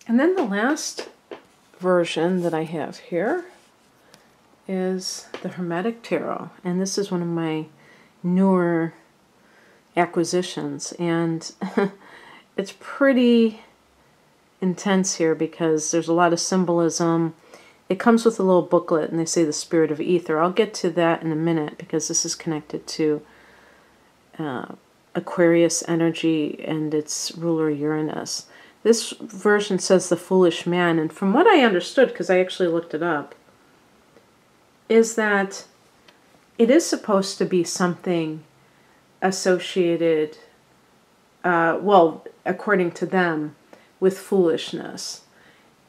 And then the last version that I have here is the Hermetic Tarot. And this is one of my newer acquisitions. And it's pretty intense here because there's a lot of symbolism. It comes with a little booklet, and they say the spirit of ether. I'll get to that in a minute because this is connected to Aquarius energy and its ruler Uranus. This version says the foolish man, and from what I understood, because I actually looked it up, is that it is supposed to be something associated, well, according to them, with foolishness.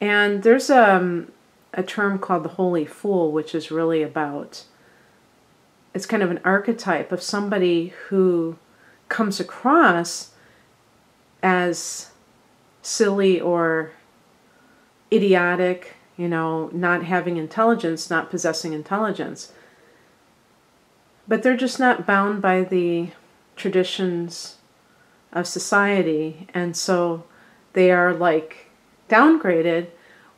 And there's a term called the Holy Fool, which is really about, it's kind of an archetype of somebody who comes across as silly or idiotic, you know, not having intelligence, not possessing intelligence. But they're just not bound by the traditions of society, and so they are like downgraded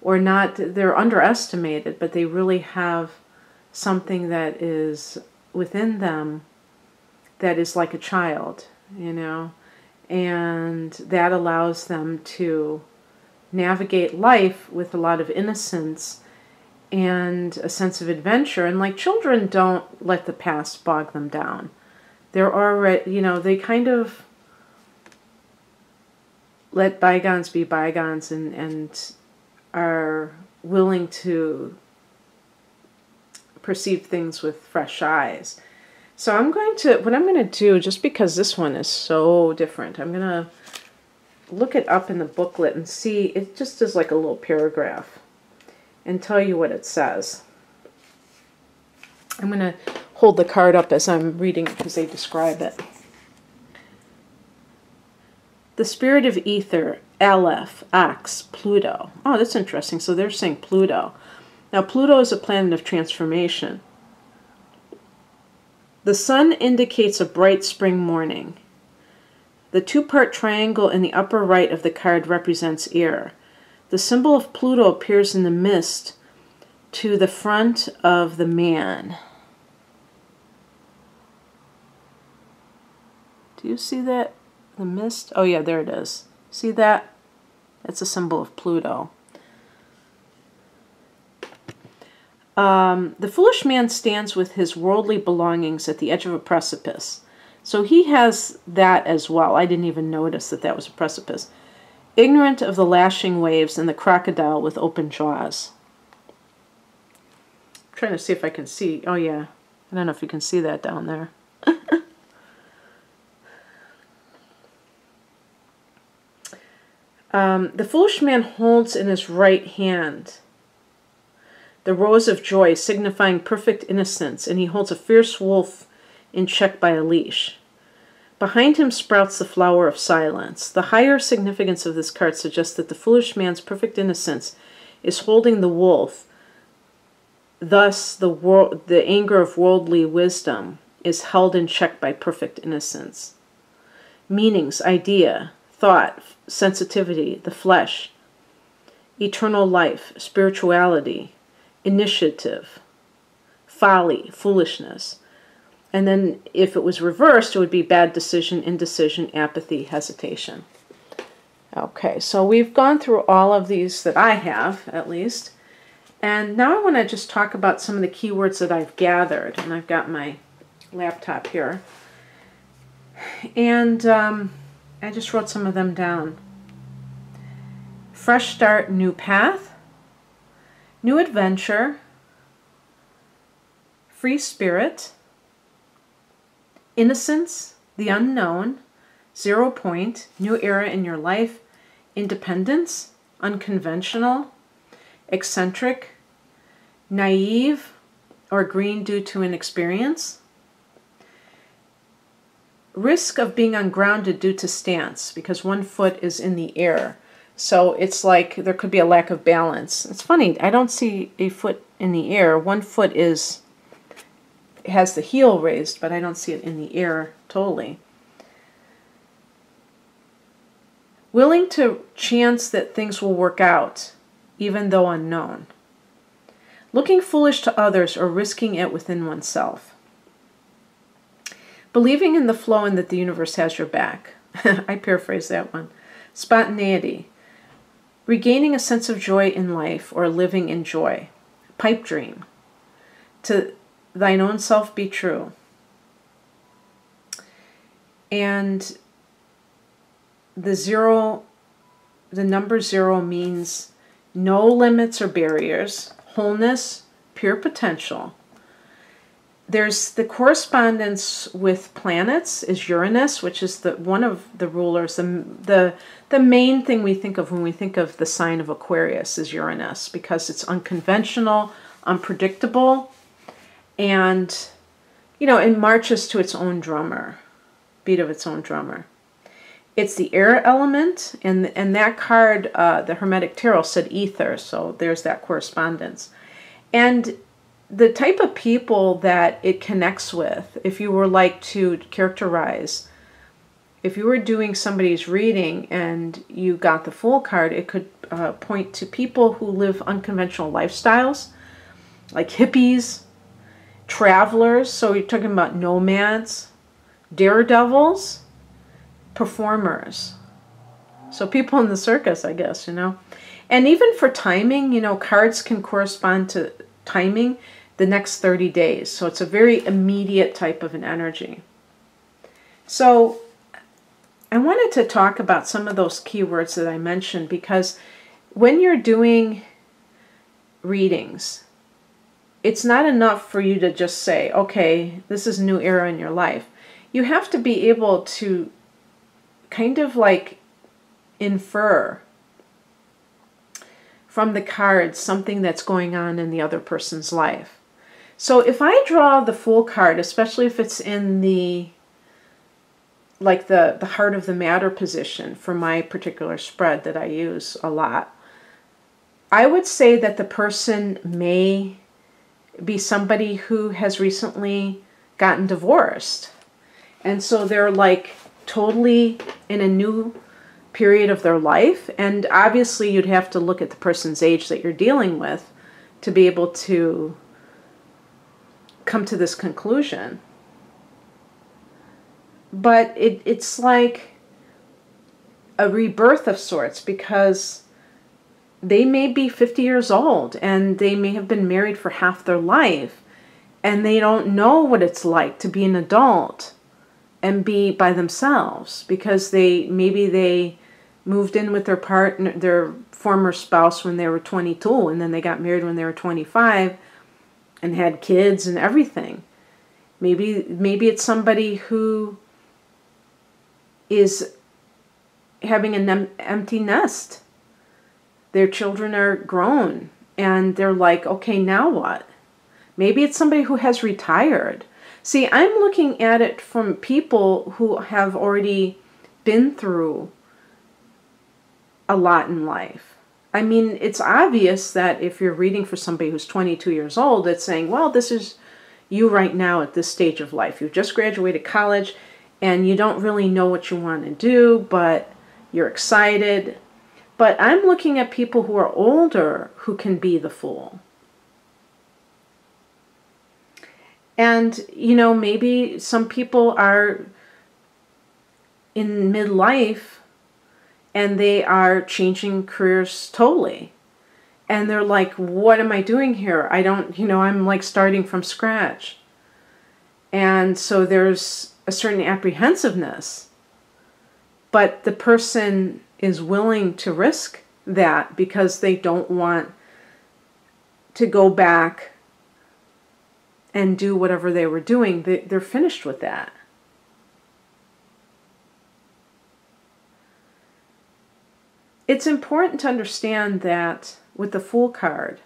or not, they're underestimated, but they really have something that is within them that is like a child, you know, and that allows them to navigate life with a lot of innocence and a sense of adventure. And like children don't let the past bog them down. They're already, you know, they kind of let bygones be bygones and are willing to perceive things with fresh eyes. So what I'm going to do, just because this one is so different, I'm going to look it up in the booklet and see, it just is like a little paragraph, and tell you what it says. I'm going to hold the card up as I'm reading it because they describe it. The spirit of ether, Aleph, Ox, Pluto. Oh, that's interesting. So they're saying Pluto. Now, Pluto is a planet of transformation. The sun indicates a bright spring morning. The two-part triangle in the upper right of the card represents air. The symbol of Pluto appears in the mist to the front of the man. Do you see that? The mist? Oh yeah, there it is. See that? That's a symbol of Pluto. The foolish man stands with his worldly belongings at the edge of a precipice. So he has that as well. I didn't even notice that that was a precipice. Ignorant of the lashing waves and the crocodile with open jaws. I'm trying to see if I can see. Oh yeah. I don't know if you can see that down there. The foolish man holds in his right hand the rose of joy, signifying perfect innocence, and he holds a fierce wolf in check by a leash. Behind him sprouts the flower of silence. The higher significance of this card suggests that the foolish man's perfect innocence is holding the wolf. Thus, the anger of worldly wisdom is held in check by perfect innocence. Meanings, idea, thought, sensitivity, the flesh, eternal life, spirituality, initiative, folly, foolishness. And then if it was reversed, it would be bad decision, indecision, apathy, hesitation. Okay, so we've gone through all of these that I have, at least. And now I want to just talk about some of the keywords that I've gathered. And I've got my laptop here. And I just wrote some of them down. Fresh start, new path. New adventure, free spirit, innocence, the unknown, 0 point, new era in your life, independence, unconventional, eccentric, naive, or green due to inexperience, risk of being ungrounded due to stance, because one foot is in the air. So it's like there could be a lack of balance. It's funny, I don't see a foot in the air. One foot has the heel raised, but I don't see it in the air totally. willing to chance that things will work out, even though unknown. Looking foolish to others or risking it within oneself. Believing in the flow and that the universe has your back. I paraphrase that one. Spontaneity. Regaining a sense of joy in life or living in joy. Pipe dream. To thine own self be true. And the number 0 means no limits or barriers, wholeness, pure potential. There's the correspondence with planets is Uranus, which is one of the rulers. The main thing we think of when we think of the sign of Aquarius is Uranus, because it's unconventional, unpredictable, and it marches to its own drummer, beat of its own drummer. It's the air element, and that card, the Hermetic Tarot, said ether, so there's that correspondence. And the type of people that it connects with, if you were like to characterize, if you were doing somebody's reading and you got the Fool card, it could point to people who live unconventional lifestyles, like hippies, travelers, so you're talking about nomads, daredevils, performers. So people in the circus, I guess, And even for timing, cards can correspond to timing the next 30 days. So it's a very immediate type of an energy. So I wanted to talk about some of those keywords that I mentioned, because when you're doing readings, it's not enough for you to just say, okay, this is a new era in your life. You have to be able to kind of like infer from the cards something that's going on in the other person's life. So if I draw the Fool card, especially if it's in the heart of the matter position for my particular spread that I use a lot, I would say that the person may be somebody who has recently gotten divorced. And so they're like totally in a new period of their life. And obviously you'd have to look at the person's age that you're dealing with to be able to come to this conclusion. But it's like a rebirth of sorts, because they may be 50 years old and they may have been married for half their life, and they don't know what it's like to be an adult and be by themselves, because maybe they moved in with their partner, their former spouse, when they were 22, and then they got married when they were 25 and had kids and everything. Maybe it's somebody who is having an empty nest. Their children are grown and they're like, okay, now what? Maybe it's somebody who has retired. See, I'm looking at it from people who have already been through a lot in life. I mean, it's obvious that if you're reading for somebody who's 22 years old, it's saying, well, this is you right now at this stage of life. You've just graduated college and you don't really know what you want to do, but you're excited. But I'm looking at people who are older who can be the Fool. And, maybe some people are in midlife and they are changing careers totally. And they're like, what am I doing here? I'm like starting from scratch. And so there's a certain apprehensiveness. But the person is willing to risk that because they don't want to go back and do whatever they were doing. They're finished with that. It's important to understand that with the Fool card,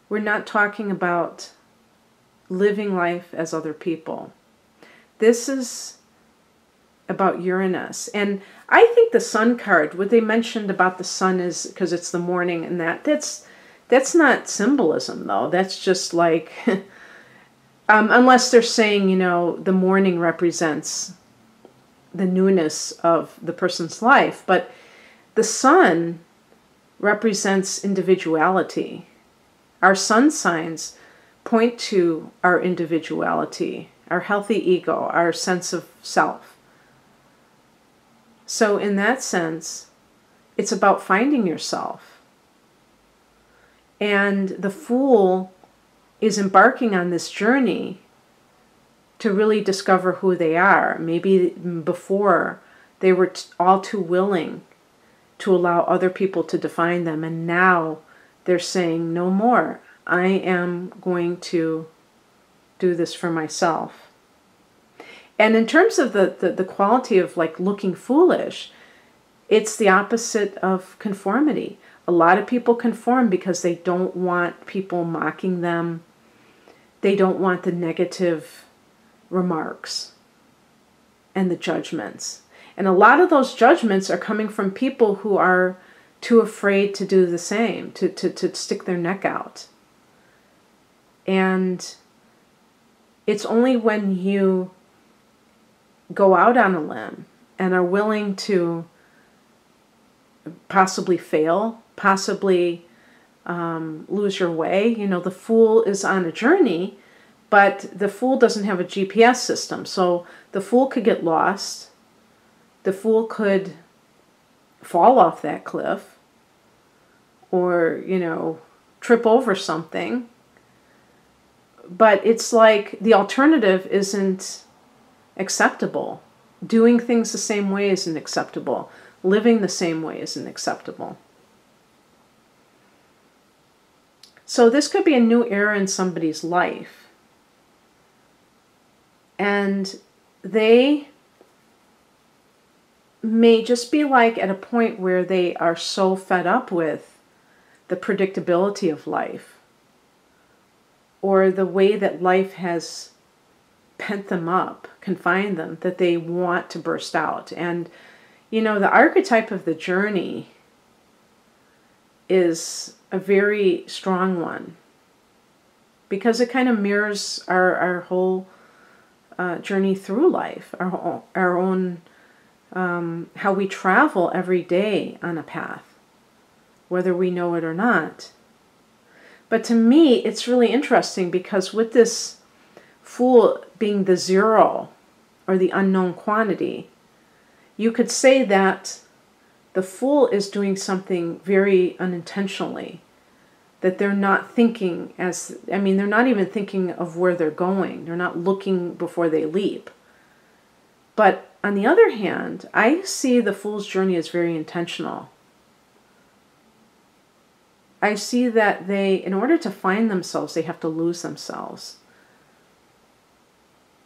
we're not talking about living life as other people. This is about Uranus. And I think the Sun card, what they mentioned about the sun is because it's the morning and that's not symbolism though. That's just like, unless they're saying, the morning represents the newness of the person's life. But the sun represents individuality. Our sun signs point to our individuality, our healthy ego, our sense of self. So in that sense, it's about finding yourself. And the Fool is embarking on this journey to really discover who they are. Maybe before they were all too willing to allow other people to define them, and now they're saying, no more. I am going to do this for myself. And in terms of the quality of like looking foolish, it's the opposite of conformity. A lot of people conform because they don't want people mocking them. They don't want the negative remarks and the judgments. And a lot of those judgments are coming from people who are too afraid to do the same, to stick their neck out. And it's only when you go out on a limb and are willing to possibly fail, possibly lose your way. You know, the Fool is on a journey, but the Fool doesn't have a GPS system. So the Fool could get lost. The Fool could fall off that cliff or, you know, trip over something. But it's like the alternative isn't acceptable. Doing things the same way isn't acceptable. Living the same way isn't acceptable. So this could be a new era in somebody's life. And they may just be like at a point where they are so fed up with the predictability of life, or the way that life has pent them up, confined them, that they want to burst out. And, you know, the archetype of the journey is a very strong one, because it kind of mirrors our whole journey through life, our own, how we travel every day on a path, whether we know it or not. But to me, it's really interesting because with this Fool being the zero or the unknown quantity, you could say that the Fool is doing something very unintentionally, that they're not thinking they're not even thinking of where they're going. They're not looking before they leap. But on the other hand, I see the Fool's journey as very intentional. I see that in order to find themselves, they have to lose themselves.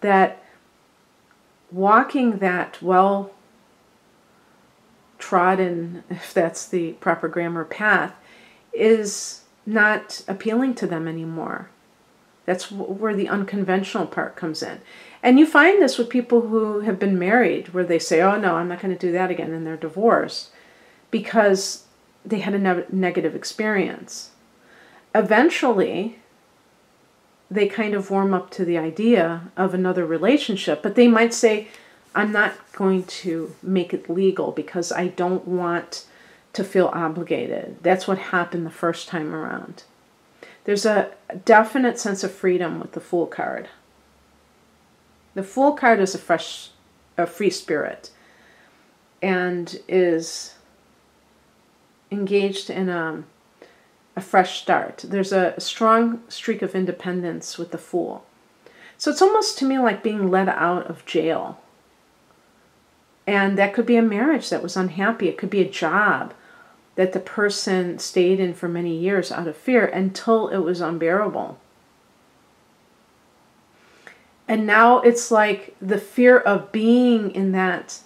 That walking that well-trodden, if that's the proper grammar, path is not appealing to them anymore. That's where the unconventional part comes in. And you find this with people who have been married, where they say, oh no, I'm not going to do that again, and they're divorced because they had a negative experience. Eventually, they kind of warm up to the idea of another relationship, but they might say, I'm not going to make it legal because I don't want to feel obligated. That's what happened the first time around. There's a definite sense of freedom with the Fool card. The Fool card is a free spirit and is engaged in a fresh start. There's a strong streak of independence with the Fool. So it's almost to me like being let out of jail. And that could be a marriage that was unhappy. It could be a job that the person stayed in for many years out of fear until it was unbearable. And now it's like the fear of being in that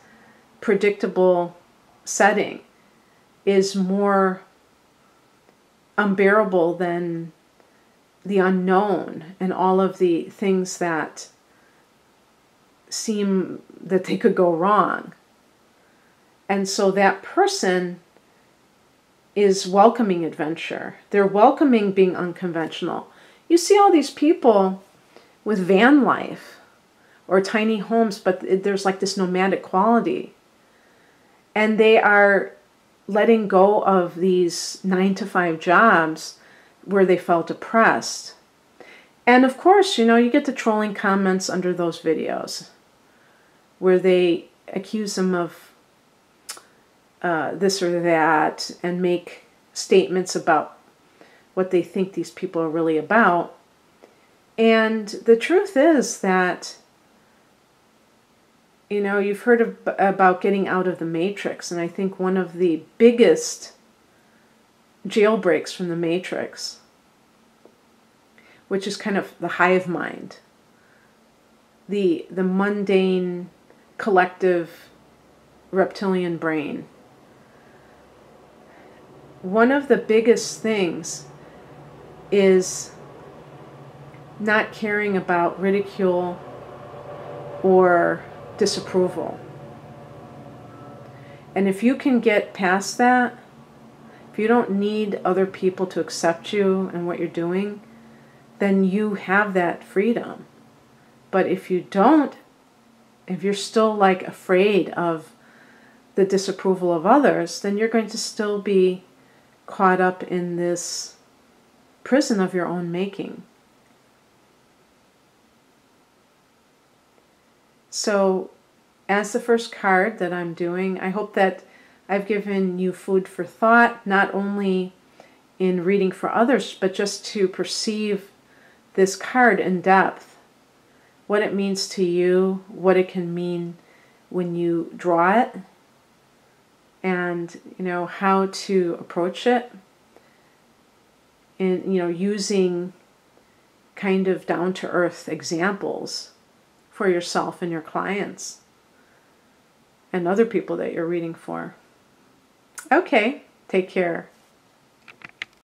predictable setting is more unbearable than the unknown and all of the things that seem that they could go wrong. And so that person is welcoming adventure. They're welcoming being unconventional. You see all these people with van life, or tiny homes, but there's like this nomadic quality. And they are letting go of these 9-to-5 jobs where they felt oppressed. And of course, you get the trolling comments under those videos where they accuse them of this or that and make statements about what they think these people are really about. And the truth is that, you've heard about getting out of the matrix. And I think one of the biggest jailbreaks from the matrix, which is kind of the hive mind, the mundane, collective reptilian brain. One of the biggest things is not caring about ridicule or disapproval. And if you can get past that, if you don't need other people to accept you and what you're doing, then you have that freedom. But if you don't, if you're still like afraid of the disapproval of others, then you're going to still be caught up in this prison of your own making. So, as the first card that I'm doing, I hope that I've given you food for thought, not only in reading for others, but just to perceive this card in depth, what it means to you, what it can mean when you draw it, and how to approach it, and using kind of down-to-earth examples for yourself and your clients and other people that you're reading for. Okay, take care.